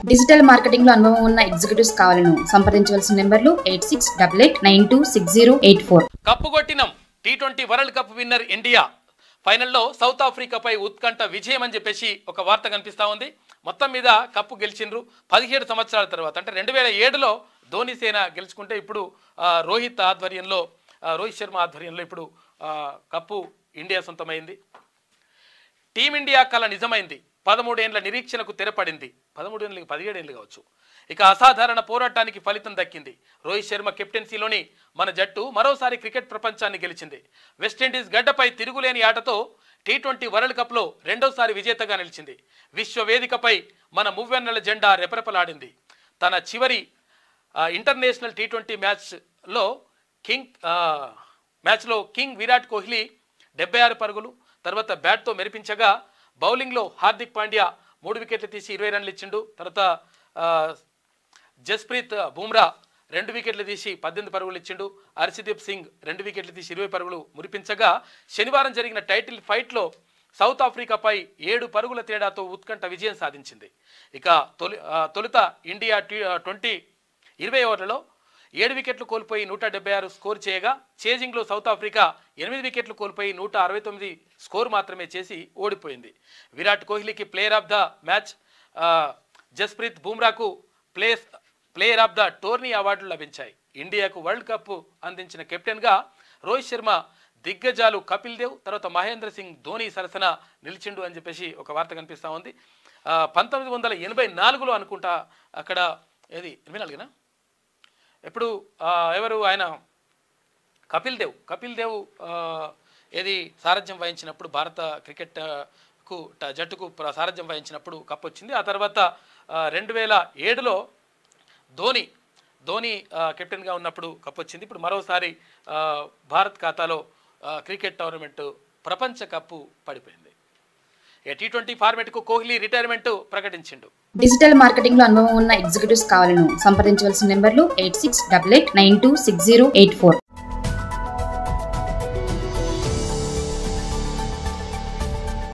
Digital marketing లో అనుభవం ఉన్న ఎగ్జిక్యూటివ్స్ కావాలను సంప్రదించవలసిన నెంబర్లు 8688926084. కప్పు కొట్టినం. T20 world cup winner India ఫైనల్లో సౌత్ ఆఫ్రికాపై ఉత్కంఠ విజయం అని చెప్పేసి ఒక వార్త కనిపిస్తా ఉంది. మొత్తం మీద కప్పు గెలిచిండ్రు 17 సంవత్సరాల తర్వాత. అంటే 2007లో ధోని సేన గెలుచుకుంటే ఇప్పుడు రోహిత్ శర్మ ఆధ్వర్యంలో ఇప్పుడు కప్పు ఇండియా సొంతమైంది. టీమిండియా కళ నిజమైంది. 13 ఏళ్ల నిరీక్షణకు తెరపడింది. 13 ఏళ్ళకి 17 ఏళ్ళు కావచ్చు. ఇక అసాధారణ పోరాటానికి ఫలితం దక్కింది. రోహిత్ శర్మ కెప్టెన్సీలోని మన జట్టు మరోసారి క్రికెట్ ప్రపంచాన్ని గెలిచింది. వెస్టిండీస్ గడ్డపై తిరుగులేని ఆటతో T20 వరల్డ్ కప్లో రెండోసారి విజేతగా నిలిచింది. విశ్వవేదికపై మన మువ్వెన్నెల జెండా రెపరెపలాడింది. తన చివరి ఇంటర్నేషనల్ T20 మ్యాచ్లో కింగ్ విరాట్ కోహ్లీ 76 పరుగులు తర్వాత బ్యాట్తో మెరిపించగా బౌలింగ్లో హార్దిక్ పాండ్యా 3 వికెట్లు తీసి 20 రన్లు ఇచ్చిండు. తర్వాత జస్ప్రీత్ బుమ్రా 2 వికెట్లు తీసి 18 పరుగులు ఇచ్చిండు. హర్షదీప్ సింగ్ 2 వికెట్లు తీసి 20 పరుగులు మురిపించగా శనివారం జరిగిన టైటిల్ ఫైట్లో సౌత్ ఆఫ్రికాపై 7 పరుగుల తేడాతో ఉత్కంఠ విజయం సాధించింది. ఇక తొలుత ఇండియా 20 ఓవర్లలో 7 వికెట్లు కోల్పోయి 176 స్కోర్ చేయగా చేజింగ్లో సౌత్ ఆఫ్రికా 8 వికెట్లు కోల్పోయి 169 స్కోర్ మాత్రమే చేసి ఓడిపోయింది. విరాట్ కోహ్లీకి player of the match, Jasprit బుమ్రాకు ప్లేయర్ ఆఫ్ ద టోర్నీ అవార్డులు లభించాయి. ఇండియాకు వరల్డ్ కప్ అందించిన కెప్టెన్గా రోహిత్ శర్మ, దిగ్గజాలు కపిల్ దేవ్ తర్వాత మహేంద్ర సింగ్ ధోని సరసన నిలిచిండు అని చెప్పేసి ఒక వార్త కనిపిస్తూ ఉంది. 1984లో అనుకుంటా అక్కడ ఏది 84నా ఎప్పుడు ఎవరు ఆయన కపిల్ దేవ్ ఏది సారథ్యం వహించినప్పుడు భారత క్రికెట్కు జట్టుకు సారథ్యం వహించినప్పుడు కప్ వచ్చింది. ఆ తర్వాత 2007లో ధోని కెప్టెన్గా ఉన్నప్పుడు కప్ వచ్చింది. ఇప్పుడు మరోసారి భారత్ ఖాతాలో క్రికెట్ టోర్నమెంట్ ప్రపంచ కప్పు పడిపోయింది. T20 ఫార్మెట్కు కోహ్లీ రిటైర్మెంట్ ప్రకటించిండు. డిజిటల్ మార్కెటింగ్ లో అనుభవం ఉన్న ఎగ్జిక్యూటివ్స్ కావాలను సంప్రదించవలసిన నెంబర్లు 8688926084.